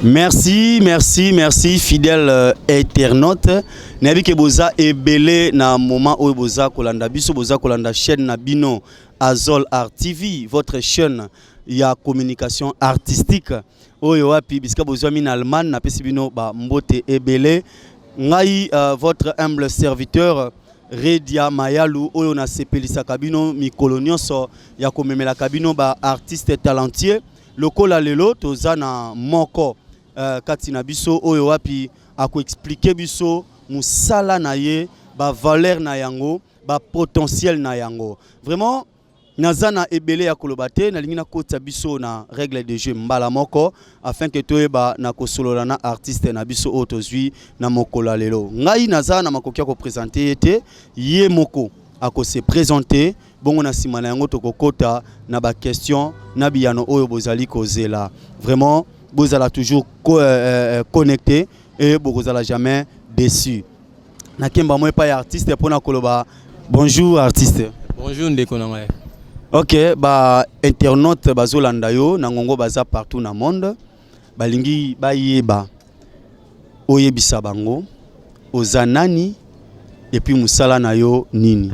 Merci, merci, merci, fidèle internaute. Nabi ke boza ebele na moment où boza kolanda biso boza kolanda chaîne na bino Azol Art TV, votre chaîne ya communication artistique. Oyo wapi biska boza min Allemagne na pesi bino ba mbote ebele. Ngai votre humble serviteur Redia Mayalu oyo na sepelisa kabino mikolo nyonso ya komemela kabino ba artiste talentueux. Lokola lelo toza na moko katina biso oyo wapi ako expliquer biso musala na ye ba valeur na yango ba potentiel na yango. Vraiment nazana ebele ya kolobate na lingi na kota biso na règle de jeu mbala moko afin que toyeba na kosolola na artiste na biso otozwi na mokola lelo. Ngai nazana makoki ko présenter ete ye moko ako se présenter bongo na simana yango tokokota na ba question na biyano oyo bozali kozela. Vraiment bozala toujours connecté et bozala jamais déçu. Na kemba moi pas artiste pour na koloba. Bonjour artiste. Bonjour ndeko na ngai. Ok, ba internaute bazolanda yo na ngongo baza partout na monde. Balingi bayeba oyebisa bango ozanani et puis musala na yo nini.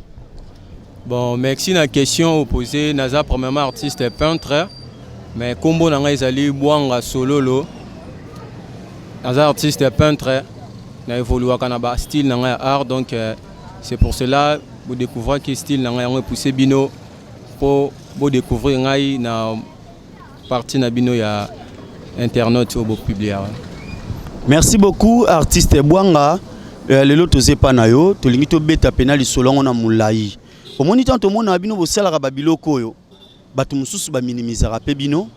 Bon, merci na question posée. Naza premièrement artiste peintre, mais combo na ngai ezali Bwanga Sololo. Naza artiste peintre, na évolué kana ba style na ngai art, donc c'est pour cela vous découvrez que style na ngai on poussé bino pour vous découvrir ngai na partie na bino ya internaute au publier. Merci beaucoup artiste Bwanga. Lelo toze pa na yo, tolingi to beta penali solongo na mulai. Omoni tanto mona bino bosalaka babiloko oyo bato mususu ba minimizaka pe bino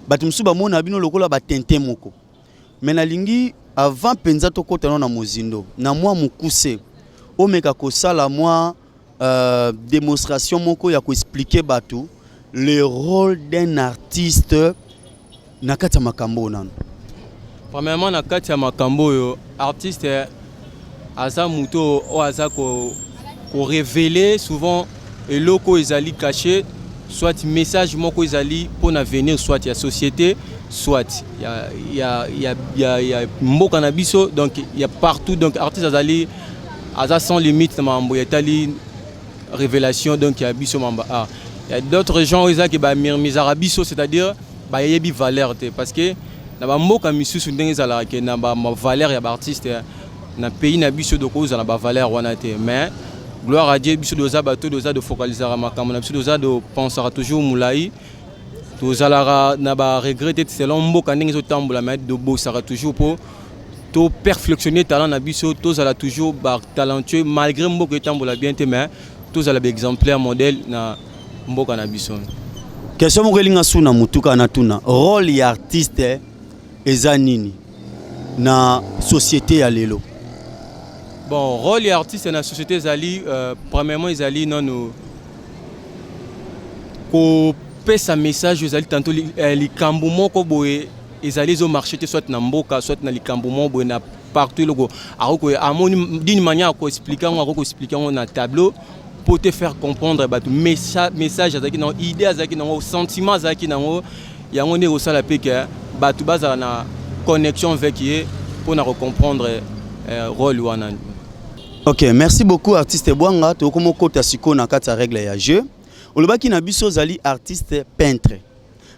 bato mususu ba mona bino lokola ba tente moko mena lingi avant penza to kota na mozindo na mwa mukuse omeka kosala mwa démonstration moko ya ko expliquer bato le rôle d'un artiste na kati ya makambo nano. Premièrement na kati ya makambo yo artiste aza muto o aza ko révéler souvent et locaux ezali caché soit message moko ezali pour l'avenir soit il y a société soit il y a mboka na biso donc il y a partout donc artiste azali aza sans limite mambo yetali révélation donc il y a biso mamba ah il y a d'autres gens ezali ki ba mirmizara biso c'est-à-dire ba yebi valeur parce que na ba mboka misusu ndenge ezala ke na ba valeur ya ba artiste na pays na biso de cause na ba valeur wana te mais gloire à Dieu, biso doza bato doza de focaliser à makambo na biso doza de penser toujours moulai tozala na ba regretter selon mboka ndenge zo tambola mais de bosara toujours pour to perfectionner talent na biso tozala toujours ba talentueux malgré mboka tambola bien te mais tozala ba exemplaire modèle na mboka na biso. Question mo kelinga suna mutuka na tuna rôle ya artiste eza nini na société ya lelo. Bon, rôle et artiste dans la société Zali, premièrement Zali non nous ko pesa message Zali tantôt les camboumons ko boé Zali zo marché soit na mboka soit na les camboumons boé na partout logo à mon d'une manière ko expliquer on na tableau pour te faire comprendre bah message Zali na idée Zali na sentiment Zali na ya on est au sala pe que bah tout base na connexion avec pour na comprendre rôle wana. Ok, merci beaucoup artiste Bwanga. Tu as kota siko na kati ya règle ya jeu. Olobaki na biso zali artiste peintre.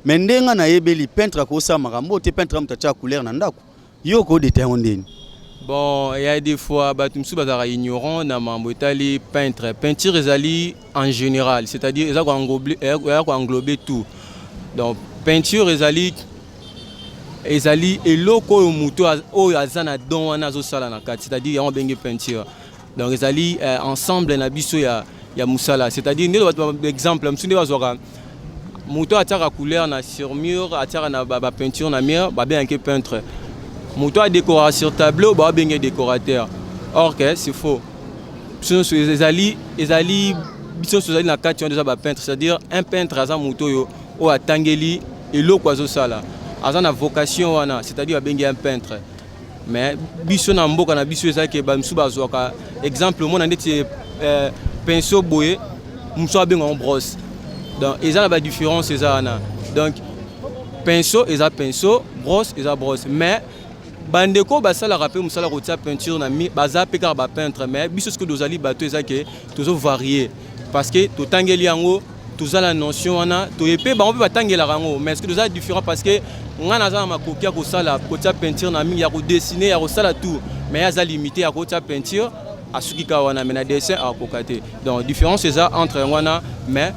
Mais ndenga na yebeli peintre ko sa makambo te peintre mutacha couleur na ndako. Yo ko détail ndeni. Bon, il y a des fois batumsu bazara ignorant na mambo etali peintre. Peinture ezali en général, c'est-à-dire ça ko englober tout. Donc peinture ezali eloko yo muto oyo azana don wana zo sala na kati, c'est-à-dire ya on benge peinture. Donc ezali ensemble na biso ya musala, c'est-à-dire ndelo exemple msunde bazwaka muto ataka couleur na sur mur ataka na ba peinture na mur ba bien que peintre. Muto a décorer sur tableau ba benge décorateur. Or que c'est faux. Ezali biso ezali na kati on déjà ba peintre, c'est-à-dire un peintre aza muto yo o atangeli eloko azo sala. Aza na vocation wana, c'est-à-dire abengi un peintre. Mais biso na mboka na biso ezaki ba msuba azwaka exemple mon ndeti pinceau boye mso abenga en brosse. Donc ezala ba différence ezana. Donc pinceau eza pinceau, brosse eza brosse. Mais bandeko basala rappel musala rotia peinture na mi baza pe car ba peintre mais biso ce que dozali bato eza que toujours varié parce que to tangeli yango tous la notion wana to epé ba on peut batangela rango mais ce que nous a différent parce que ngana za makoki ya ko sala kotia peinture na mi ya ko dessiner ya ko sala tout mais ya za limité ya kotia peinture à ce qui ka wana mais na dessin à kokate donc différence c'est ça entre wana mais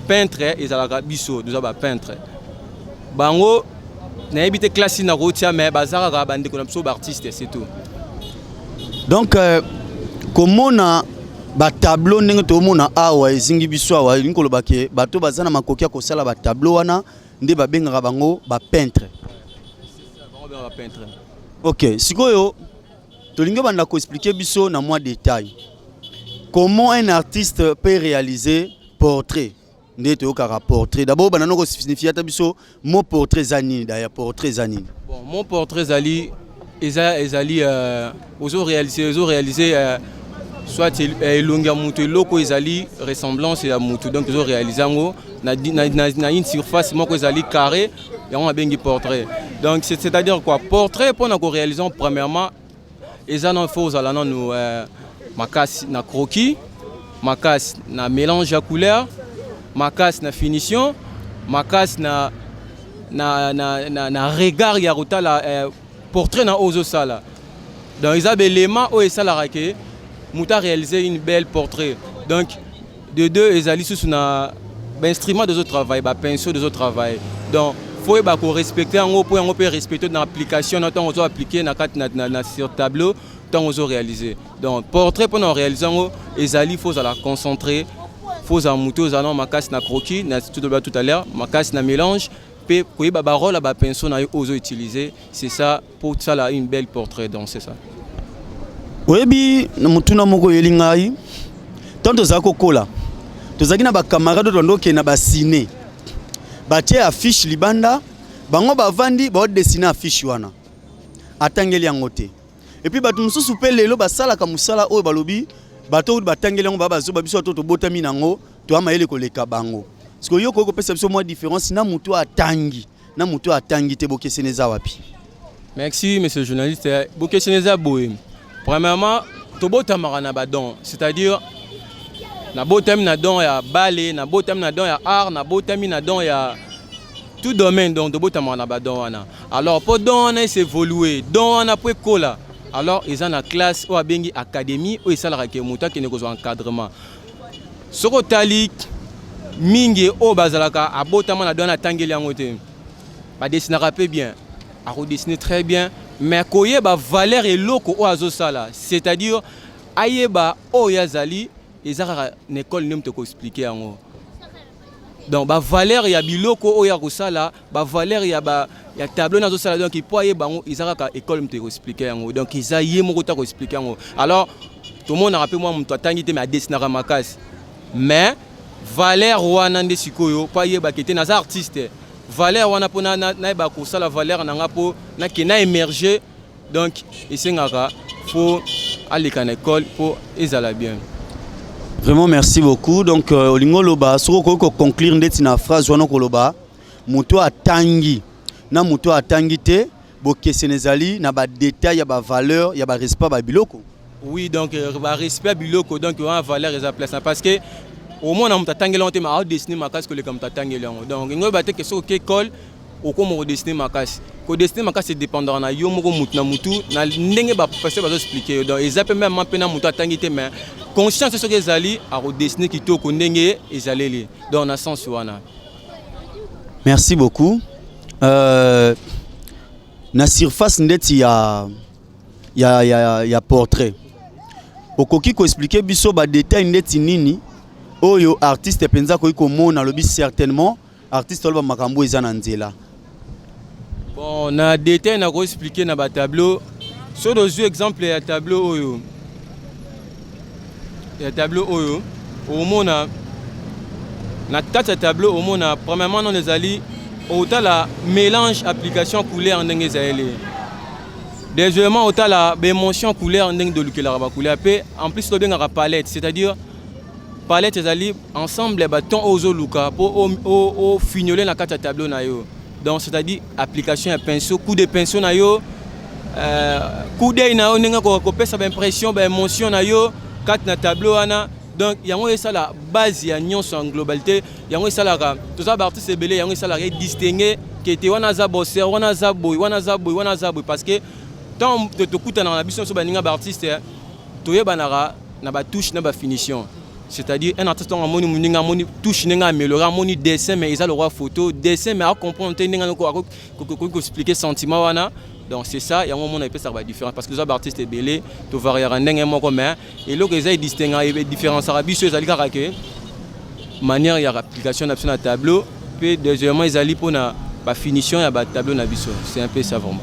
peintre et za biso nous a peintre bango na ebité classe na kotia mais bazara ka bande ko na biso ba artiste c'est tout. Donc comment na ba tableau ndenge to mona awa ezingi biso awa ngolo bake bato bazana makoki ko sala ba tableau wana nde ba benga bango ba peintre. C'est ça bango ba peintre. OK, sikoyo to linga banda ko expliquer biso na moi détail. Comment un artiste peut réaliser portrait? Nde to ka portrait. D'abord banano ko signifier ta biso mot portrait zani d'ailleurs portrait zani. Bon, mon portrait zali ezali ozo réaliser soit elonga mutu loko ezali ressemblance ya mutu donc ozo réaliser ngo na une surface moko ezali carré et on a bengi portrait. Donc c'est-à-dire quoi portrait pour na ko réaliser premièrement ezana faut ala non makasi na croquis, makasi na mélange à couleur, makasi na finition, makasi na regard ya rotala portrait na ozo sala. Donc ils a l'élément où sala rake Mouta réalisé une belle portrait. Donc, de deux, ils allaient sous un instrument de autres travail, un pinceau de autres travail. Donc, il faut respecter, on peut respecter dans l'application, on peut appliquer sur tableau, on peut réaliser. Donc, portrait pour nous réaliser, ils allaient faut la concentrer, faut en mouton, ils allaient ma casse na croquis, tout à l'heure, ma casse na mélange, puis pour y avoir la pinceau, on peut utiliser. C'est ça pour ça là une belle portrait. Donc, c'est ça. Webi na mutuna moko yelingai tanto zako kola tozaki na ba camarade tondoke na ba ciné batie affiche libanda bango bavandi ba dessiner affiche wana atangeli yango te et puis batu mususu pe lelo basala ka musala oyo balobi bato batangeli yango bazo biso to botami nango to amayele koleka bango parce que yoko ko pesa biso moi différence na mutu atangi te bokeseneza wapi. Merci monsieur le journaliste bokeseneza boye. Premièrement, tobota marana badon, c'est-à-dire na botam na don ya ballet, na botam na don ya art, na botam na don ya tout domaine donc tobota marana badon wana. Alors pour don on a évolué, don on a pris cola. Alors ils ont la classe ou abengi académie ou ils sala ke muta qui ne ko encadrement. Soko talik mingi o bazalaka abota na don na tangeli yangote. Ba dessiner rapé bien, a redessiner très bien. Mais koye ba valeur et loko o azo sala, c'est-à-dire ayeba o yazali ezara une école nem te ko expliquer yango. Donc ba valeur ya biloko o ya ko sala, ba valeur ya tableau nazo sala donc il peut ayeba ngo ezara ka école nem te ko expliquer yango. Donc izaye moko ta ko expliquer yango. Alors tout le monde rappelle moi mto tangite mais dessinera makasi. Mais valeur wana nde sikoyo pa yeba kete na artiste. Valeur wana pona na ba ko sala valeur na ngapo na ke na émerger donc ici ngaka faut aller à l'école pour ezala bien. Vraiment merci beaucoup. Donc olingo loba soko ko conclure ndeti na phrase wana ko loba muto atangi na muto atangi te bokesenezali na ba détail ya ba valeur ya ba respect ba biloko. Oui donc ba respect biloko donc on a valeur eza place parce que au moins on t'a tangé longtemps mais à dessiner ma casse que les comme t'a tangé long donc il va que sur quelle école au comment dessiner ma casse ko dessiner ma casse c'est dépendant na yo moko mutu na mutu na ndenge ba passer ba expliquer donc ils appellent même pena mutu tangé mais conscience sur les ali à dessiner qui to ko ndenge ezaleli donc na sens wana. Merci beaucoup. Na surface ndeti ya portrait okoki ko expliquer biso ba détail ndeti nini oyo artiste penza ko mona lobi certainement artiste olba makambo eza na nzela. Bon na détail na ko expliquer na ba tableau sur deux exemples ya tableau oyo au mona na tata tableau au mona premièrement non les ali autant la mélange application couleur ndenge zaele deuxièmement autant la émotion couleur ndenge de lukela ba couleur en plus to benga palette c'est-à-dire palette ezali ensemble les bâtons aux luka pour au fignoler na carte tableau na yo Donc c'est-à-dire application à pinceau, coup de pinceau na yo, coup d'œil na yo, nenga ko pesa ba impression, ba émotion na yo, quatre na tableau ana. Donc yango ça la base ya nyonso en globalité, yango ça la tout ça artiste ebele yango ça la distinguer que te wana za bosser, wana za boy, parce que tant de te kuta na biso so ba ninga ba artiste to yebanara na ba touche na ba finition. C'est-à-dire un artiste en moni muninga moni touche ninga améliorer moni dessin mais ils a le roi photo dessin mais à comprendre ninga ko expliquer sentiment wana. Donc c'est ça, il y a un moment où on peut faire différent parce que les artistes sont belés, tu vas varier un peu commun et là ils ont distingué les différences arabes, ils ont dit manière il y a application sur le tableau, puis deuxièmement ils ont pour la finition il y a le tableau na biso. C'est un peu ça vraiment.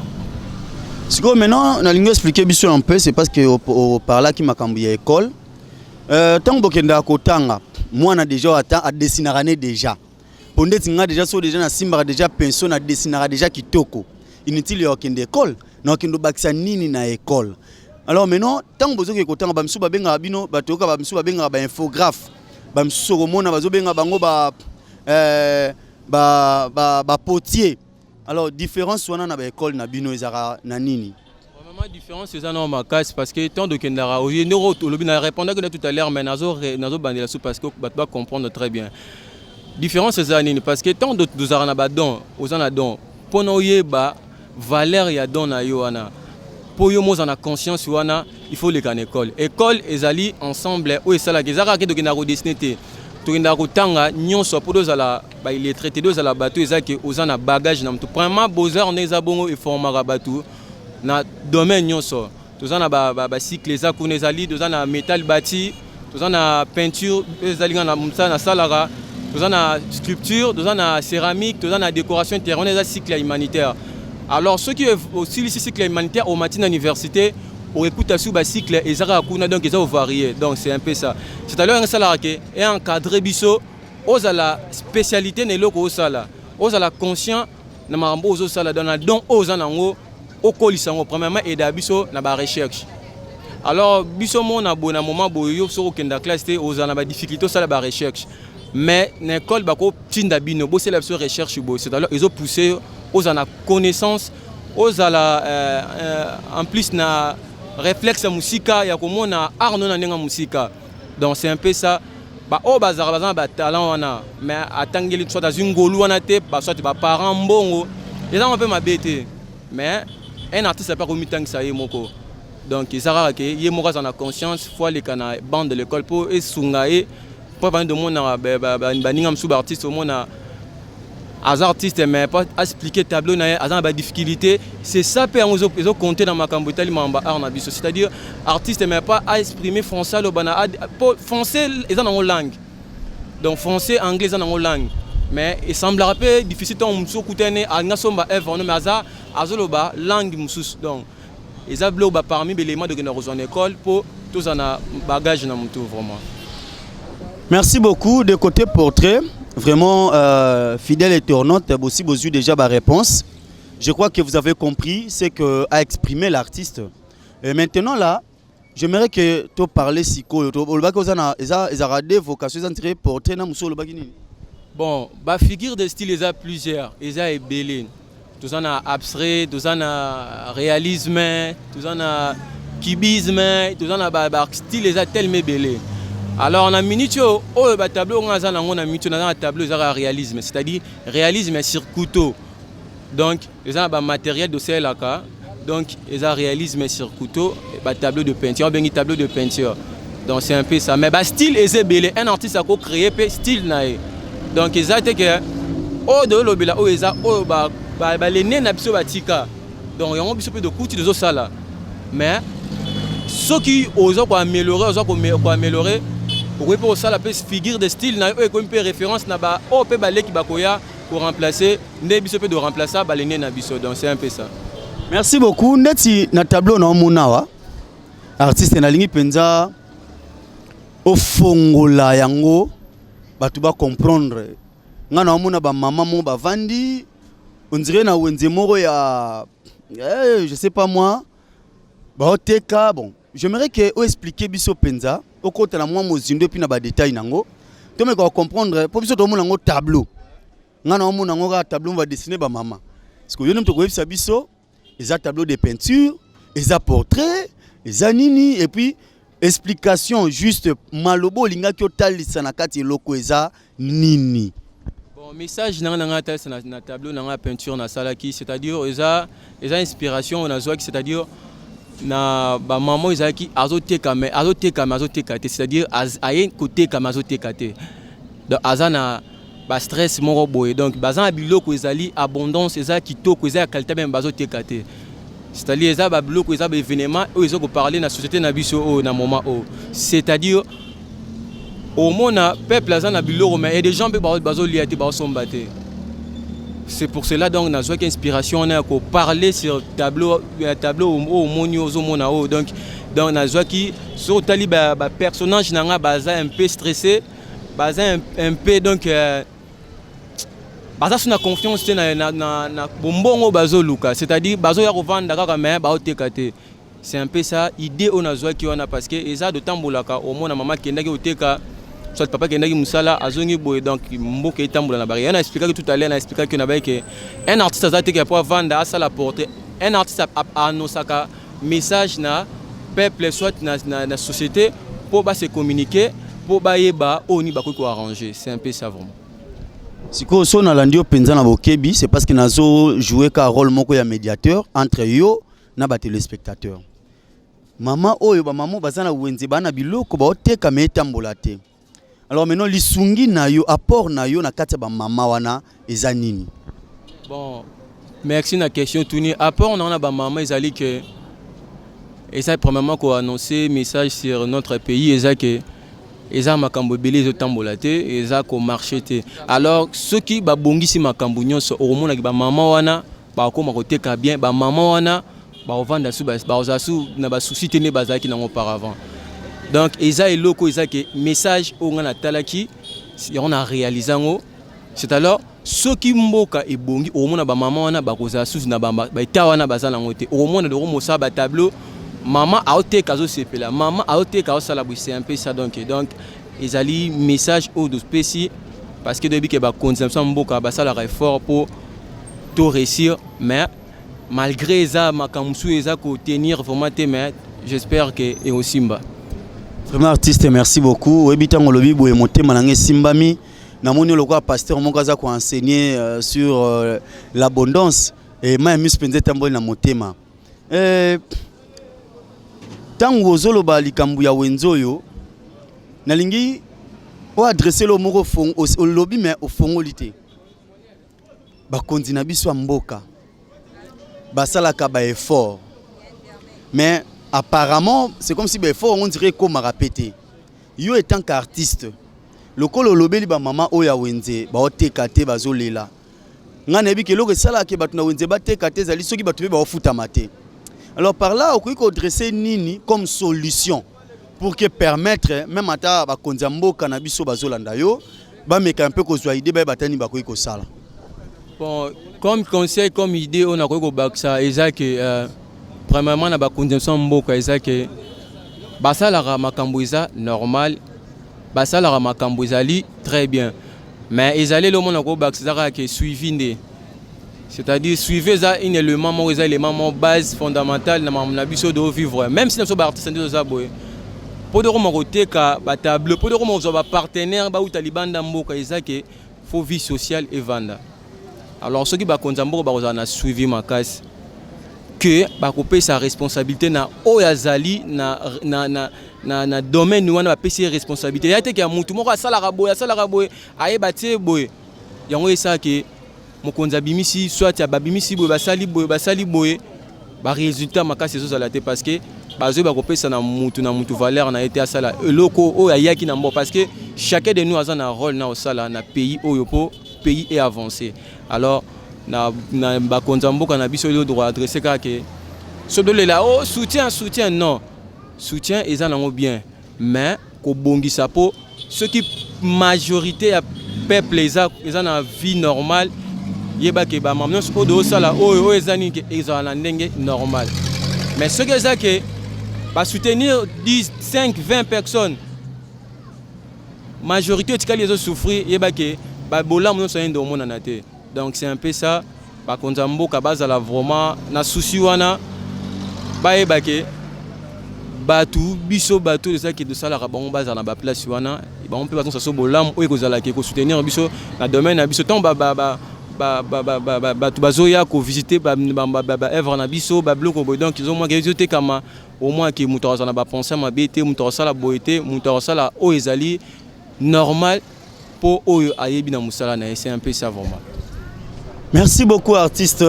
Ce que maintenant on a expliqué biso un peu, c'est parce que par là qui m'a cambié école. Tant que je kotanga, moi na déjà à dessiner déjà. Pour nous déjà so déjà na simba déjà pinceau na dessiner déjà kitoko. Inutile ya kende école na kendo bakisa nini na école. Alors maintenant tant bozo ke kotanga ba msuba benga bino batoka ba msuba benga ba infographe ba msoko mona bazo benga bango ba potier. Alors différence wana na ba école na bino ezara na nini? La différence c'est ça non ma casse parce que tant de kendara au neuro lobi na répondre que tout à l'heure mais nazo bandela sous parce que ba comprendre très bien. Différence c'est ça nini parce que tant de nous arana ba don aux ana don pono yeba valeur ya don na yo wana pour yo mo na conscience wana il faut les can école ezali ensemble ou esala gezaka ke dokina ko dessiner te to kenda ko tanga nyonso pour dos ala ba il est traité dos ala bateau ezaki ozana bagage na mtu vraiment beaux-arts on eza bongo et formera bateau na domaine nyonso tozana ba cycle eza kuna ezali tozana métal bâti tozana peinture ezali na mutsa na salara tozana sculpture tozana céramique tozana décoration intérieure eza cycle humanitaire. Alors ceux qui aussi le cycle humanitaire au matin à l'université on écoute sur le cycle et ça donc ils ont varié donc c'est un peu ça. C'est-à-dire un salarié et encadré biso aux la spécialité ne loko sala aux la conscient na mambo aux sala dans don aux anango au colisango premièrement et d'abiso na ba recherche. Alors biso mon abona moment boyo so kenda classe té aux na ba difficulté ça la ba recherche. Mais l'école bako tinda bino bo c'est la recherche bo c'est-à-dire ils ont poussé aux en connaissance aux en plus na réflexe musika ya komona art non na musika. Donc c'est un peu ça ba o bazara ba talent wana mais atangeli soit dans une ngolu wana te ba soit ba parents mbongo et là on peut m'abêter mais un artiste pas comme tang ça moko. Donc ils sera que yemoko en conscience fois les cana bande de l'école pour et sungae pour de monde ba ningam sous artiste au monde as artiste mais pas expliquer tableau na as ba difficulté c'est ça peut on compter dans ma cambotali mamba art na biso c'est-à-dire artiste mais pas à exprimer français le bana français ils en langue donc français anglais en langue mais il semble un peu difficile tant muso kutene anga somba eve mais azoloba langue musus donc ils a bloba parmi les éléments de en école pour tous en bagage na muto vraiment. Merci beaucoup. De côté portrait, vraiment fidèle internaute, aussi vous avez déjà ma réponse. Je crois que vous avez compris ce que a exprimé l'artiste. Et maintenant là, j'aimerais que tu parles si quoi. Portrait na muso bon, bah figure de style ils a plusieurs, ils a ébélé. Tous en a abstrait, tous en a réalisme, tous en a cubisme, tous en a style ils a tellement belé. Alors on a miniature, oh le tableau on a un tableau de réalisme, c'est-à-dire réalisme sur couteau. Donc ils ont un matériel de CLAK, donc ils ont réalisme sur couteau, et tableau de peinture, bien tableau de peinture. Donc c'est un peu ça. Mais style est belé, un artiste a créé style naï. Donc ils ont été que oh de l'obéla oh ils ont oh les nez n'a pas batika. Donc ils ont besoin de coups de ça là. Mais ceux qui osent améliorer, oui, pour ça, la figure de style, na une référence na ba o pe balé qui bakoya pour remplacer ne biso pe de remplacer balé na biso donc c'est un peu ça. Merci beaucoup. Neti na tableau na monawa artiste na lingi penza o fongola yango batu ba comprendre nga na mona ba maman mo ba vandi on dirait na wenze moro ya je sais pas moi ba oteka bon j'aimerais que vous expliquiez biso penza au côté la moi mozindo puis na ba détail nango to me ko comprendre pour biso to mona ngo tableau ngana omona ngoka tableau va dessiner ba maman parce que yo nem to ko yebisa biso eza tableau de peinture eza portrait eza nini et puis explication juste malobo linga ki otalisa na kati eloko eza nini. Bon message na tableau na peinture na salaki c'est-à-dire eza inspiration na zoaki c'est-à-dire na ba maman ezaki azoteka c'est-à-dire ayen côté comme azoteka te donc azana ba stress moko boye donc bazan biloko ezali abondance eza kitoko eza qualité même bazoteka te c'est-à-dire eza ba biloko eza ba événement o ezoko parler na société na biso o na moment o c'est-à-dire au mona peuple azana biloko mais et des gens bazoliya te bazosomba te. C'est pour cela donc na zoaki inspiration on a ko parler sur tableau au monio zo mona o donc na zoaki sur tali ba personnage nanga baza un peu stressé baza un peu donc baza suna confiance na bombongo bazo luka c'est-à-dire bazo ya kovanda kaka mais ba otekate c'est un peu ça idée on a zoaki on a parce que eza de tambolaka au mona maman kendaki oteka soit papa kendaki musala azongi boy donc mboka etambola na barrière. On a expliqué tout à l'heure, on a expliqué que un artiste azate qui pour vendre à ça la porter un artiste a annoncaka message na peuple soit na société pour ba se communiquer pour ba yeba oni ba ko arranger c'est un peu ça vraiment. Siko so na landio penza na bokebi c'est parce que nazo jouer ka rôle moko ya médiateur entre yo na ba téléspectateur. Maman oyo ba maman bazana wenze bana biloko ba oteka me etambola te. Alors maintenant lisungi na yo apport na yo na kati ba mama wana eza nini? Bon merci na question tourner apport na ba mama ezali que eza premièrement ko annoncer message sur notre pays eza que eza makambo belé zo tambola te eza ko marché te alors ceux qui ba bongisi makambo nyonso au mona ba mama wana ba ko makoteka bien ba mama wana ba ovanda su ba ozasu na ba souci tene bazaki na auparavant. Donc eza eloko eza que message o ngana talaki on a réalisé ngo c'est alors ceux qui mboka et bongi au mona ba maman wana ba koza sous na ba ta wana bazana ngote au mona de romosa ba tableau maman a ote kazo sepela maman a ote kazo sala bu c'est un peu ça donc ezali message au de spécie parce que depuis que ba consommation mboka ba sala effort pour tout réussir mais malgré ça makamsu eza ko tenir vraiment te mais j'espère que et aussi mba. Vraiment artiste merci beaucoup. Webita ngolobi boye motema nange simbami. Na moni lokwa pasteur mokaza ko enseigner sur l'abondance et ma mus penze tamboli na motema. Tango zolo ba likambu ya wenzoyo nalingi o adresser lo moko fond au lobby mais au fongolité. Ba konzi na biso mboka. Ba sala ka ba effort. Mais apparemment, c'est comme si l'effort on dirait comme à répéter. Yo étant qu'artiste, le kolo lobeli ba maman oya wenze ba otekate bazolela. Ngana bi ke lo sala ke batuna wenze ba tekate zali soki batu ba ofuta maté. Alors par là, on peut dresser nini comme solution pour que permettre même ata ba konzambo kanabiso bazolanda yo ba meka un peu ko zwa idée ba batani ba ko sala. Bon, comme conseil comme idée on a ko baksa eza que premièrement na ba condition mboka eza que basala makambo eza normal basala makambo ezali très bien mais ezali le monde ko baksa que suivi ndé c'est-à-dire suivre ça un élément mo eza élément base fondamental na biso de vivre même si nous sommes artistes de ça boy pour de romo koteka ba table pour de romo zo ba partenaire ba utalibanda mboka eza que faut vie sociale et vanda alors ceux qui ba konzambo ba na suivi makasi que ba couper sa responsabilité na oyazali na domaine wana ba pesi responsabilité ya te ke mutu moko asala boye aye batie boye yango esa ke mokonza bimisi soit ya babimisi boye basali boye ba résultat makasi zo zala te parce que bazo ba couper sa na mutu valeur na été asala eloko o ayaki na mbo parce que chacun de nous a un rôle na osala na pays oyopo pays est avancé alors na bakonza mboka na biso le droit adresser ka ke so de là oh soutien non soutien eza nango bien mais ko bongisa po ce qui majorité ya peuple eza na vie normale yeba ke ba mamnon so do sala o eza ni ke eza na ndenge normal mais ce que eza ke ba soutenir 10 5 20 personnes majorité tikali ezo souffrir yeba ke ba bola mon soin de mon anate. Donc c'est un peu ça. Par contre mboka bazala vraiment na souci wana ba ebake batu biso batu de ça qui de ça la rabon bazala na ba place wana ba on peut pas so bolam o ekozala ke ko soutenir biso na domaine na biso ton batu bazoya ko visiter ba œuvre na biso ba bloc donc ils ont moins que kama au moins que muto na ba penser ma bete muto sala boité muto sala o ezali normal pour oyo ayebi na musala na c'est un peu ça vraiment. Merci beaucoup artiste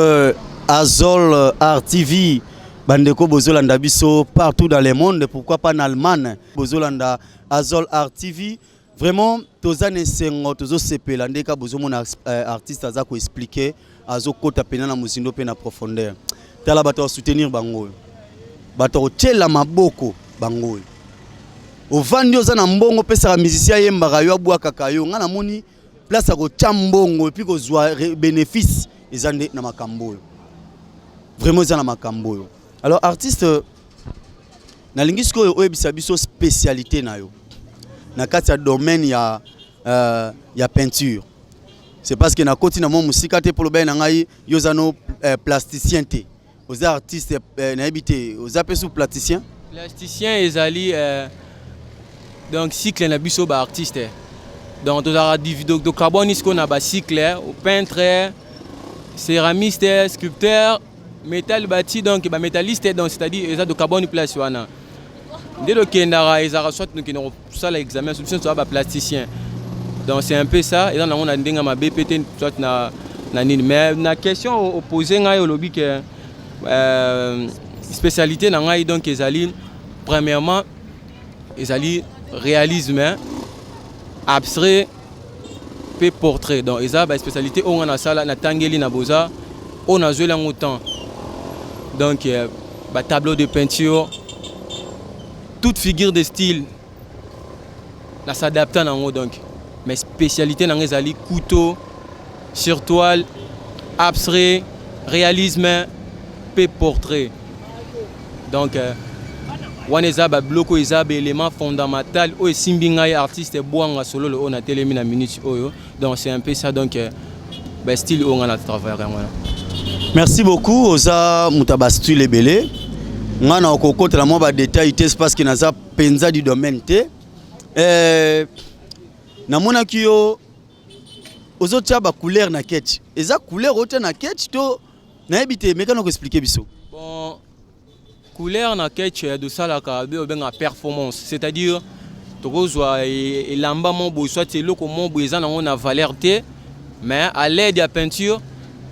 Azol Art TV. Bandeko Bozolanda biso partout dans le monde, pourquoi pas en Allemagne. Bozolanda Azol Art TV. Vraiment, tozane sengo tozo sepela ndeka bozomona artiste azako expliquer azo kota pena na muzindo pe na profondeur. Tala bato soutenir bango. Bato tela maboko bango. Ovandi ozana mbongo pesa ya musicien yembaka yo abwaka kayo ngana moni place à Chambongo et puis qu'on soit bénéfice ils ont na makambo vraiment ils ont na makambo. Alors artiste na lingisiko oyo bisabiso spécialité na yo na kati ya domaine ya peinture c'est parce que na koti na mo musika te pour le ben ngai yo zano plasticien te aux artistes na habité aux apesu plasticien ezali donc cycle na biso ba artiste. Donc, tu as des vidéos de carbone, on a des cycles, peintre, céramiste, sculpteur, métal bâti, donc métalliste, c'est-à-dire ils ont de carbone place. Dès le Kendara, ils ont soit ça l'examen, solution soit plasticien. Donc c'est un peu ça. Et là on a dit ma BPT soit na mais la question opposée ngai au lobby que spécialité na ngai donc ils allaient premièrement ils allaient réalisme abstrait pe portrait. Donc ils ont une spécialité on a ça là na tangeli na boza on a joué longtemps. Donc tableau de peinture toute figure de style là s'adapte à nango donc mes spécialités dans les ali couteau sur toile abstrait réalisme pe portrait. Donc on a ba bloco isa ba élément fondamental o simbinga artiste boanga solo le on a télémi na minute oyo. Donc c'est un peu ça donc style on a travaillé. Merci beaucoup oza mutabastu lebele. Ngana okokota la mo ba détail te parce que naza penza du domaine te. Namona kiyo ozotia ba couleur na ketch. Eza couleur ote na ketch to na ebité mais kana ko expliquer biso. Bon couleur na ketch de ça la ka benga performance, c'est-à-dire to kozwa et lamba mon boy soit le comment boyza na on a valeur te mais à l'aide de la peinture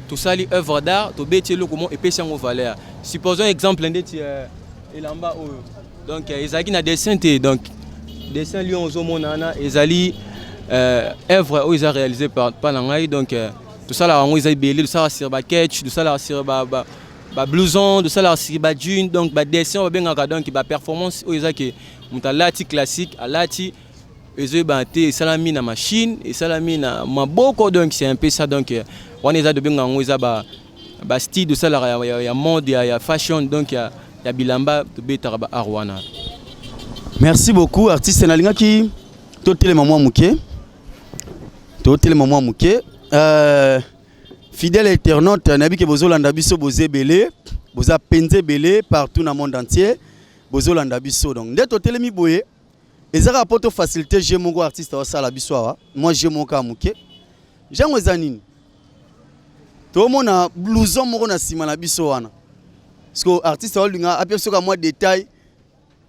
tout ça les œuvres d'art to beti le comment épaissir en valeur. Supposons exemple ndeti et lamba oyo. Donc ezaki na dessin te donc dessin lion ozomonana ezali œuvre où ils ont réalisé par Langai donc tout ça là on ils a belé tout ça sur ba ketch tout ça là sur ba blouson tout ça là sur ba jean donc ba dessin ba benga donc ba performance où ils a que mutalati classique alati ils ont banté salami na machine et salami na maboko donc c'est un peu ça donc on ils a de benga on ils a ba style de ça là il y a mode il y a fashion donc il y a bilamba to beta ba arwana. Merci beaucoup artiste nalingaki to telema mwa muke. Fidèle internaute, nabi ke bozolanda biso boze belé, boza penze belé partout dans le monde entier, bozolanda biso donc nde to telemi boye, ezaka poto facilité j'ai mon artiste wa sala biso wa, moi j'ai mon ka muke. Jango zanini. To mona blouson moko na sima na biso wana. Parce que artiste wa linga apeso ka moi détail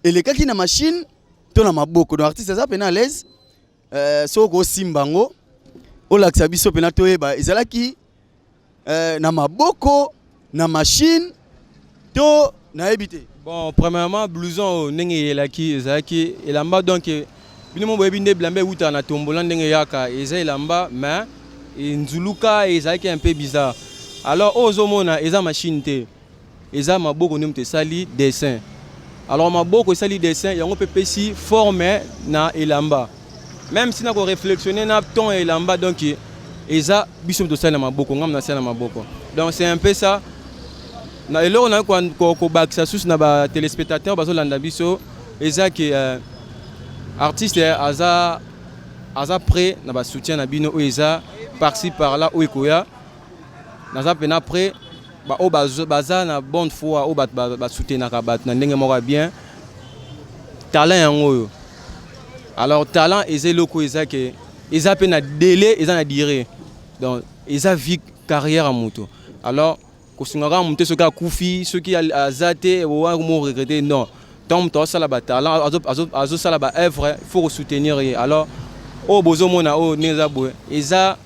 et les kaki na machine to na maboko donc artiste ça pena à l'aise soko simbango olakisa biso pena toyeba ezalaki na maboko na machine to na ebité. Bon premièrement blouson ndenge elaki ezalaki elamba donc bino boyebi nde blambe uta na tombola ndenge yaka eza elamba mais nzuluka ezalaki un peu bizarre. Alors ozomona eza machine te eza maboko ndemte sali dessin. Alors maboko sali dessin yango pepesi forme na elamba. Même si on a réflexionné na ton et lamba donc eza biso to sala maboko ngam na sala maboko. Donc c'est un peu ça. Na elo na ko bakisa sous na ba téléspectateurs bazo landa biso eza que artiste aza aza prêt na ba soutien na bino eza par-ci par-là o ekoya naza pena prêt ba o baza na bonne foi o ba soutenir ka bat na ndenge moko bien talent yango yo. Alors talent eza loko eza ke eza pe na délai eza na durée. Donc eza vie carrière à moto. Alors kosungaka moto soki akufi soki azate wa mo regretter non. Tant que ça la talent azo sala ba œuvre faut soutenir. Alors o bozo mona o neza boy eza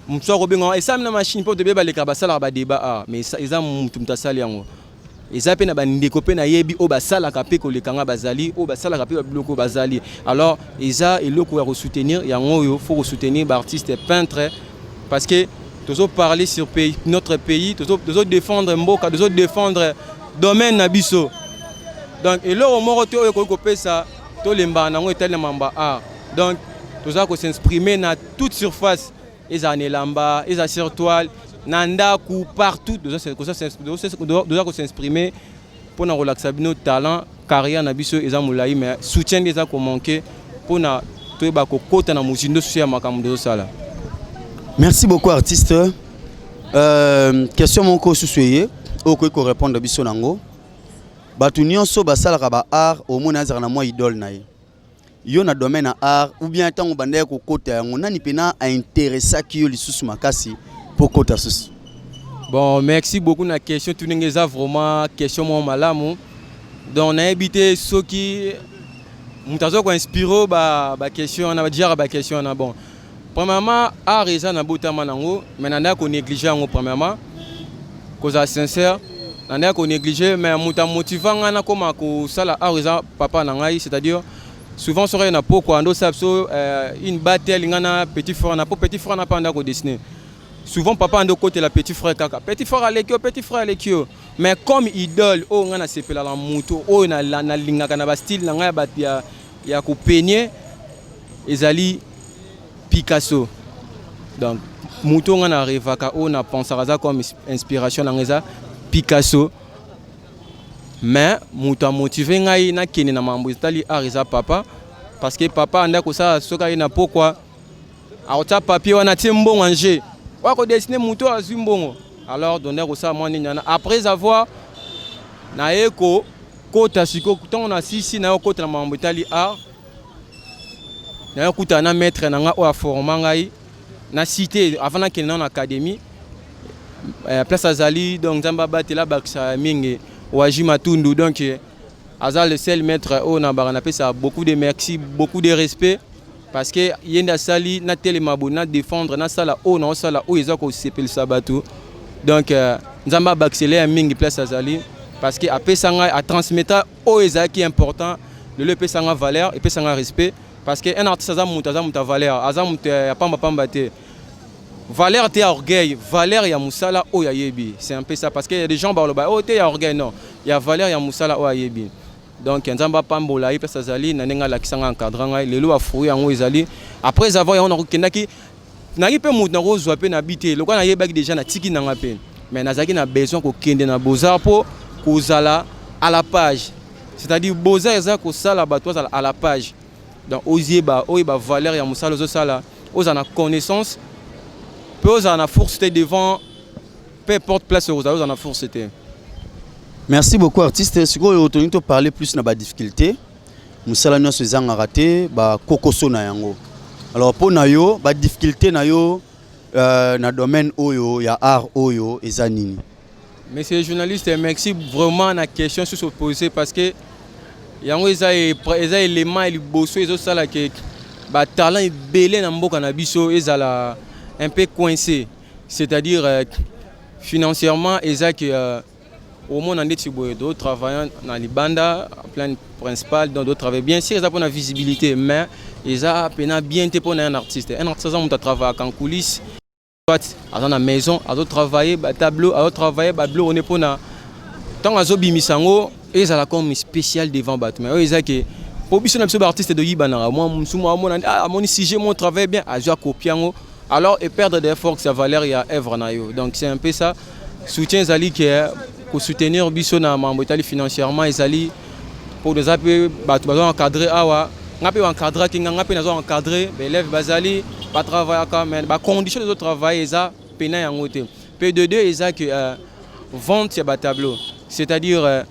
mso ko benga esa na machine pour de beba le ka sala ba débat mais eza mutu mtasali yango eza pe na ba ndeko pe na yebi o basala ka pe ko le kanga bazali o basala ka pe ba biloko bazali. Alors eza eloko ya soutenir yango yo faut soutenir ba artiste peintre parce que toujours parler sur pays notre pays toujours défendre mboka toujours défendre domaine na biso. Donc eloko moko to ko pesa to lemba nango etel mamba art. Donc toujours ko s'exprimer na toute surface eza nelamba eza sur toile nanda ku partout doza ko s'exprimer pour na relaxer bino talent carrière na biso eza mulai mais soutien eza ko manquer pour na to ba ko kota na muzindo so ya makambo dozo sala. Merci beaucoup artiste. Question moko susuyé ko répondre biso nango. Batu nyonso basalaka ba art au mona azara na moi idole na ye. Yo na domaine na art ou bien tango bandaya ko kota yango nani pena a intéressé ki yo lisusu makasi pour kota susu. Bon, merci beaucoup na question tu ngeza vraiment question mo malamu. Donc na habité soki mutazo ko inspiro ba question na ba dire ba question na bon. Premièrement art eza na botama nango mais nanda ko négliger yango premièrement cause sincère nanda ko négliger mais muta motivanga na koma ko sala art eza papa na ngai c'est-à-dire souvent sur na poko ando sabso une bataille ngana petit frère na pas anda ko dessiner. Souvent papa ando côté la petit frère kaka petit frère alekio mais comme idole o ngana sepela la moto o na linga kana ba style na ngai ba ya ko peigner ezali Picasso. Donc moto ngana revaka o na pensaka comme inspiration na ngeza Picasso. Mais muta motivé ngai na kene na mambo itali ariza papa parce que papa anda ko sa soka ina pourquoi aota papier wana timbongo anje wa ko dessiner muto azimbongo alors donner ko sa moi nyana après avoir na eko kota siko tant on a sisi na kota na mambo itali art na kuta na maître na nga o forma ngai na cité avant na kene na académie place azali donc zamba batela baksa mingi Waji Matundu, donc Azal le seul maître au Nabaranapé, ça a beaucoup de merci, beaucoup de respect parce que Yenda Sali, na télémabo, na défendre, na sala o, na sala o, ils ont s'appelle Sabato. Donc Nzamba Baxelé a mis place Azali parce que après ça a transmettre au Eza qui est important, le pe sanga valeur et pe sanga respect parce que un artiste ça muta valeur, azam muta pamba bate. Valère t'es orgueil, Valère ya Moussala o ya yebi. C'est un peu ça parce qu'il y a des gens qui disent oh t'es orgueil non. Il y a Valère ya Moussala o ya yebi. Donc nzamba pambola ipe sazali na nenga lakisanga encadrant le lo afouya ngo ezali. Après avoir on a kendaki na ipe mut na rozwa pe na bité. Le quoi na yebaki déjà na tiki na ngape. Mais nazaki na besoin ko kende na bozar po kozala à la page. C'est-à-dire bozar eza ko sala bato à la page. Donc ozieba oyiba Valère ya Moussala zo sala. Ozana connaissance peu en a force devant peu importe place aux en a force. Merci beaucoup artiste. Si vous voulez parler plus de la difficulté, Moussala nous faisons raté ba kokoso na yango. Alors pour nayo ba difficulté nayo na domaine oyo ya art oyo ezanini. Monsieur le journaliste, merci vraiment na question sur se poser parce que yango eza élément il bosso ezo sala que ba talent belé na mboka na biso ezala un peu coincé, c'est-à-dire financièrement, au monde en d'autres travaillent dans les bandes, plein principal, dans d'autres travaillent bien sûr, ils ont la visibilité, mais ils ont bien été pour un artiste. Un artiste qui travaille en coulisses, soit dans la maison, ils ont travaillé tableau, ils ont travaillé tableau, on est pour na. Tant qu'ils ont bimisango, ils ont comme spécial devant Batman. Ils ont que pour bien sûr artiste de Yibana, moi mon sujet mon travail bien, à jouer copiango. Alors, et perdre des forces, ça valeur et à œuvre. Donc, c'est un peu ça. Soutien Zali qui est pour soutenir Bissona financièrement, et Zali pour nous appuyer, encadrer ngapi encadrer kinga ngapi nazo encadrer ba élève bazali ba travailler quand même ba condition de travail eza pena yango te. Pe de deux eza que vente ya ba tableau, c'est-à-dire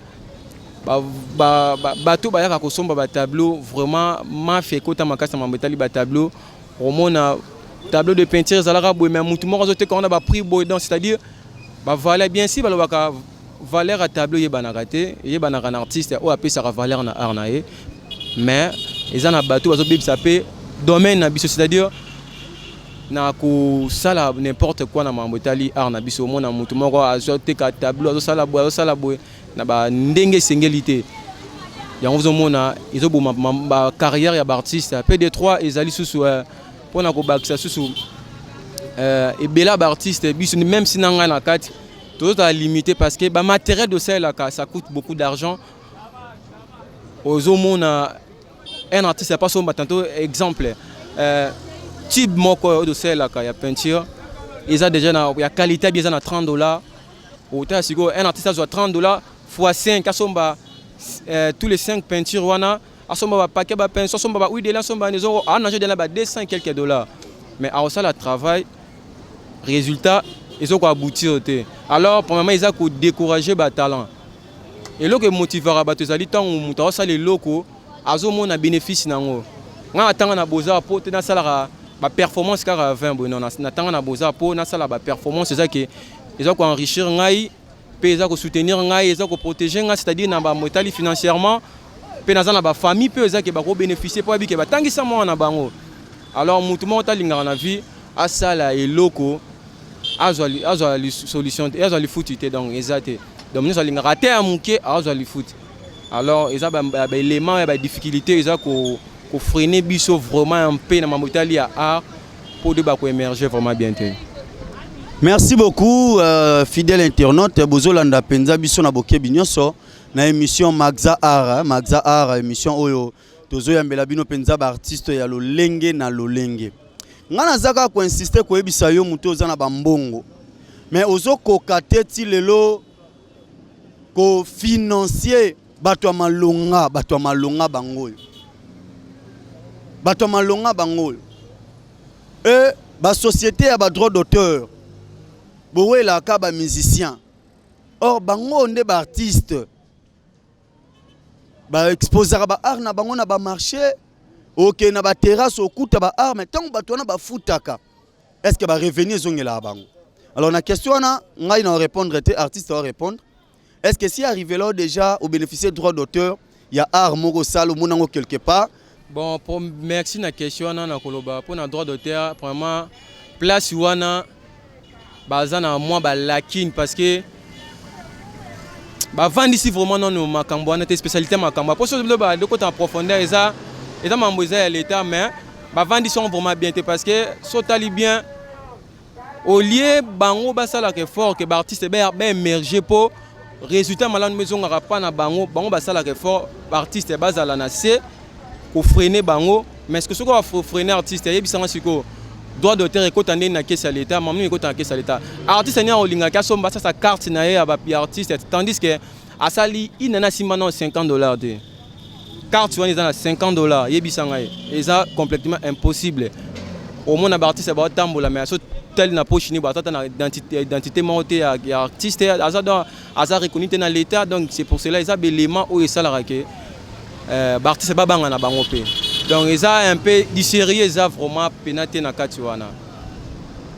bato bayaka kosomba ba tableau vraiment ma fait kota makasa mambetali ba tableau au mona tableau de peinture zalaka boy mais mutu moko zote quand on a ba prix boy donc c'est-à-dire ba valeur bien si balobaka valeur à tableau yebanaka te yebanaka na artiste o apesa ka valeur na art na ye mais eza na bato bazo bibisa pe domaine na biso c'est-à-dire na ko sala n'importe quoi na mambetali art na biso mona mutu moko azote ka tableau azo sala boy na ba ndenge sengelité yango vozomona ezoboma ba carrière ya ba artiste PD3 ezali susu pona ko bakisa susu ebela ba artiste biso même si nanga na kati tout est limité parce que ba matériel de ça ça coûte beaucoup d'argent ozomona un artiste pas son tantôt exemple type moko de ça ya peinture ils a déjà na ya qualité bien na $30 autant siko un artiste a $30 fois 5 asomba tous les 5 peintures wana asomba ba paquet ba peinture asomba ba huile là asomba nezo en âge de la ba $200 quelques dollars mais à ça le travail résultat ils ont quoi aboutir te alors pour moment ils a ko décourager ba talent et lo que motivera ba tozali tant muta ça les locaux azomona bénéfice nango nga tanga na boza po te na sala ba performance car 20 bon non na tanga na boza po na sala ba performance c'est ça que ils ont quoi enrichir ngai pe eza ko soutenir ngai eza ko protéger ngai c'est-à-dire na ba motali financièrement pe na za na ba famille pe eza ke ba ko bénéficier po bike ba tangisa mo na bango alors mutu mo talinga na vie asala eloko azali solution azali foutite donc ezate donc nous alinga rater amuke azali foot alors eza ba élément ba difficulté eza ko freiner biso vraiment un peu na motali ya art pour de ba ko émerger vraiment bien te. Merci beaucoup, fidèle internaute. Bozolanda penza biso na boke binyoso na émission Magza Art, Magza Art émission oyo tozo yambela bino penza ba artiste ya lolenge na lolenge. Ngana zaka ko insister ko yebisa yo muto oza na bambongo. Mais ozo kokate ti lelo ko financier bato malonga bango. Bato malonga bango. Et ba société ya ba droit d'auteur. Bowe la ka ba musicien. Or bango nde ba artiste. Ba exposer ba art na bango na ba marché. OK na ba terrasse okuta ba art mais tant bato na ba futaka. Est-ce que ba revenir zongela bango? Alors la question na ngai na répondre te artiste va répondre. Est-ce que si arrivé là déjà au bénéficier de droit d'auteur, il y a art moko salo monango quelque part? Bon pour merci na question na koloba pour na droit d'auteur vraiment place wana bazana moi ba lakine parce que ba vendre ici vraiment non makambo na spécialité makambo pour ce ba de côté en profondeur eza mamboza ya l'état mais ba vendre sont vraiment bien parce que sotali bien au lieu bango ba sala que fort que ba artiste ba émerger pour résultat malade maison ngara pas na bango ba sala que fort artiste bazala na c ko freiner bango mais ce que ce qu'on va freiner artiste yebisanga siko droit d'auteur ekotande na caisse à l'état mamnu ekotande caisse à l'état artiste nya olinga ka somba sa carte na ye ba artiste tandis que asali inana simana $50 de carte wana na $50 yebisanga eza complètement impossible au moins na artiste ba tambola mais so tel na poche ni ba tata na identité monté ya artiste aza reconnu na l'état donc c'est pour cela eza belément o esala ke artiste ba banga na bango pe. Donc ils ont un peu du sérieux, ils ont vraiment pénaté na katiwana.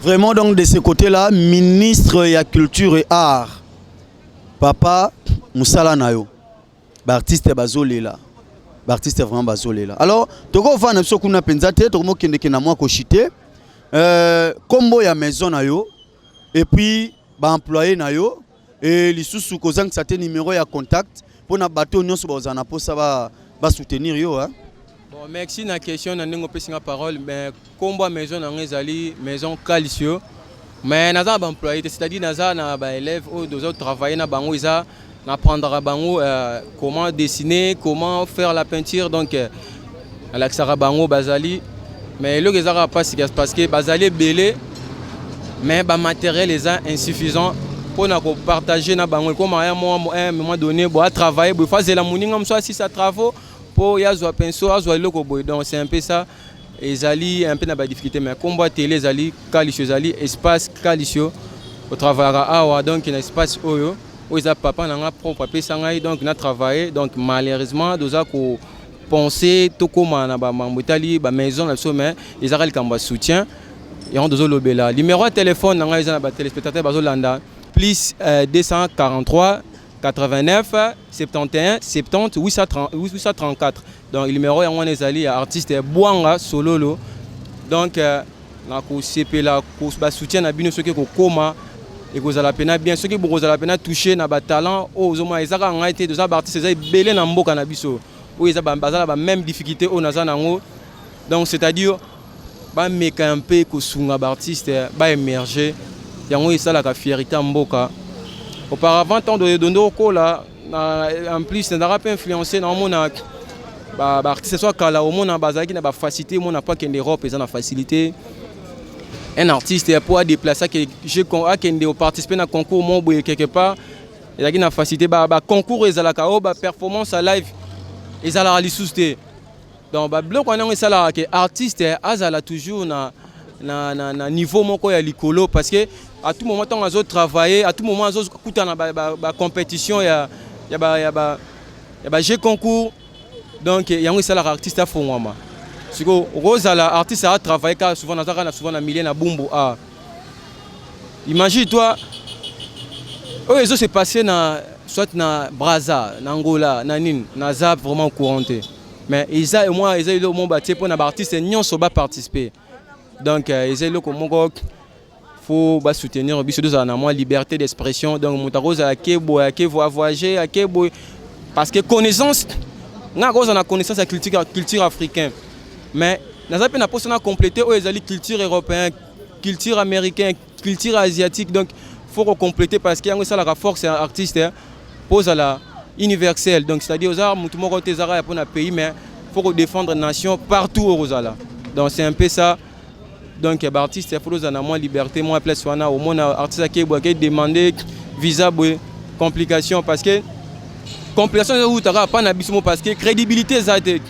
Vraiment donc de ce côté-là, ministre de la culture et art, papa Moussala Nayo, l'artiste bazolela, l'artiste vraiment bazolela. Alors, toko va na biso kuna penzate, toko mo kende kena mwa ko chité, kombo ya maison nayo, et puis ba employé nayo, et lisusu kozang sa te numéro ya contact pour na bateau nyonso bazana po ça va soutenir yo hein. Bon, merci na question na ndenge opesi nga parole mais kombo maison na ngezali maison Calcio mais naza ba employé c'est-à-dire naza na ba élèves ou d'autres travailler na bango isa na prendre bango comment dessiner, comment faire la peinture donc alaxara bango bazali mais le gezara pas parce que bazali belé mais ba matériel est insuffisant pour na partager na bango comme à un moment donné bo travailler bo faire la moninga mso si ça travaux po yazwa penso azwa loko boy donc c'est un peu ça ezali un peu na ba difficulté mais combat télé ezali kalisho ezali espace kalisho au travail awa donc na espace oyo oza papa na nga propre pesa ngai donc na travailler donc malheureusement doza ko penser to koma na ba mambutali ba maison na so mais ezaka likamba soutien et on dozo lobela numéro de téléphone na nga eza na ba téléspectateur bazolanda plus 243 89 71 70 834 donc le numéro yango ezali artiste Bwanga Sololo donc na ko sepela ko ba soutien na bino soki ko koma et ko zala pena bien soki bo zala pena toucher na ba talent o zoma ezaka ngai te doza ba artiste ezali belé na mboka na biso o eza ba bazala ba même difficulté o naza nango donc c'est-à-dire ba meka un peu ko sunga ba artiste ba émerger yango esala ka fierté mboka. Auparavant, tant de Dondoko là, en plus, ça n'a pas influencé dans mon acte. Que ce soit Kala, au monde en Bazaki, n'a pas facilité, mon n'a pas qu'en Europe, ils ont facilité. Un artiste pour déplacer, que j'ai participé à un concours, mon quelque part, il y a une facilité, concours, ils ont la performance à live, ils ont la ressource. Donc, bloc, on a un artiste, ils ont toujours na niveau mon quoi likolo parce que à tout moment on a travailler à tout moment on a na compétition il y a jeu concours donc il y a un salaire artiste à fond moi parce que Rosa la artiste a travaillé car souvent na milliers na bumbu ah imagine toi oh ils ont se passé na soit na Brazza na Angola na Nin na Zap vraiment couranté mais ils a moi ils a le monde bâti pour na artiste nyonso ba participer. Donc, il faut soutenir la liberté d'expression. Donc, voyager, parce que connaissance, on a connaissance de la culture africaine. Mais, nous avons complété la culture européenne, culture américaine, culture asiatique. Donc, il faut compléter parce qu'il y a la force artiste pose à la universelle. Donc, c'est-à-dire pour un pays, mais il faut défendre la nation partout au Rosala. Donc, c'est un peu ça. Donc, les artistes, il faut qu'ils aient liberté. Moi, place au monde, artiste qui demander visa, complications. Parce que, complications, tu n'as pas d'abissement parce que crédibilité, ça a été.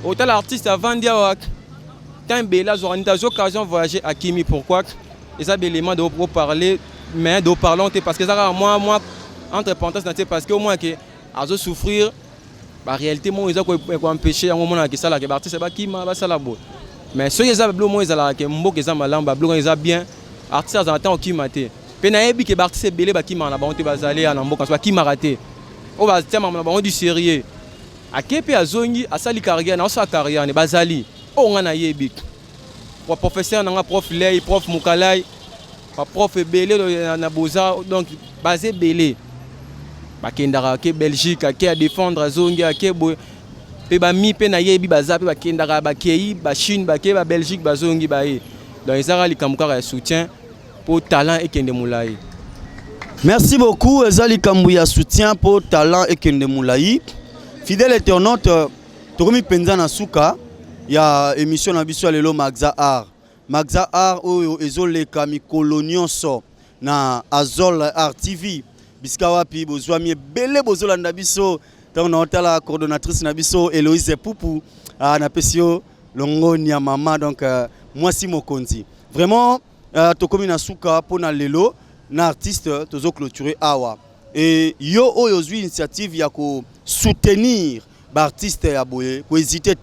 Autant l'artiste avant de dire, quand il y a l'occasion de voyager à Kimi, pourquoi? Et ça, l'élément de parler, mais de parler, parce que ça, moi, entre parenthèses, parce que au moins, à souffrir, la réalité, moi, ils ont empêché, à un moment, que ça, l'artiste, c'est qui m'a ça la boue. Mais ceux qui ont des mboka qui ont bien, artistes ont attend qui maté. Penaebi que artiste belé qui m'a bonté bazalé en mboka qui m'a raté. On va dire maman du sérieux. A kepe azongi asali carrière na sa carrière ne bazali. O ngana yebi. Pour professeur na prof lay, prof mukalai, prof belé na boza donc basé belé. Ba kendara ke Belgique ke à défendre azongi ke boy. Pe ba mi pe na yebi baza pe ba kendaka ba kei ba Chine ba ke ba Belgique ba zongi ba e donc ezara likambuka ya soutien pour talent et kende moulai. Merci beaucoup ezali kambu ya soutien pour talent et kende moulai. Fidèle internaute tokomi penza na suka ya émission na biso lelo Magza Art oyo ezoleka mikolo nyonso na Azol Art TV biska wapi bozwa mi belé bozolanda biso. Donc, on a la coordonnatrice Nabiso, Héloïse Poupou, na pesio Longoni à maman, donc moi si mon conti. Vraiment, tokomi na suka pour na lelo, na artiste tozo clôturer awa. Et yo aujourd'hui initiative ya ko soutenir ba artiste ya boye, ko hésiter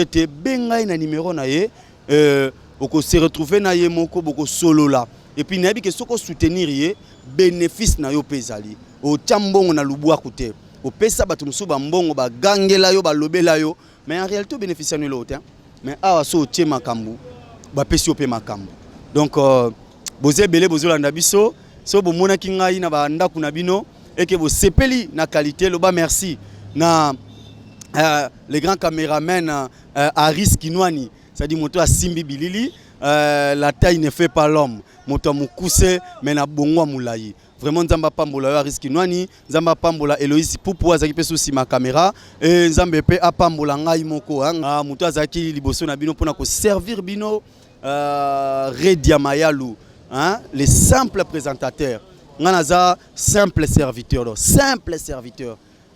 te, benga na numéro na ye, oko se retrouver na ye moko boko solo là. Et puis nabi que soko soutenir ye bénéfice na yo pezali. O tambongo na lubwa kote. Au pesa batumsu bambongo ba gangela yo ba lobela yo mais en réalité bénéficiaire ne l'autre mais awa so tie makambu ba pesi opé makambu donc boze belé bozolanda biso so bomona ki ngai na ba ndaku na bino et que bo sepeli na qualité loba merci na les grands caméramens Aris Kinwani ça dit moto a simbi bilili la taille ne fait pas l'homme moto mukuse mais na bongwa mulayi. Vraiment Nzamba Pambola Aris Kinwani, Nzamba Pambola Héloïse Poupou azaki pe souci ma caméra et Nzambe pe apambola ngai moko nga muto azaki liboso na bino pona ko servir bino Redia Mayalu hein les simples présentateurs. Nganaza simple serviteur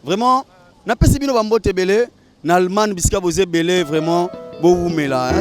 vraiment Na pesi bino bambote belé na Allemagne bisika boze belé vraiment bo wumela.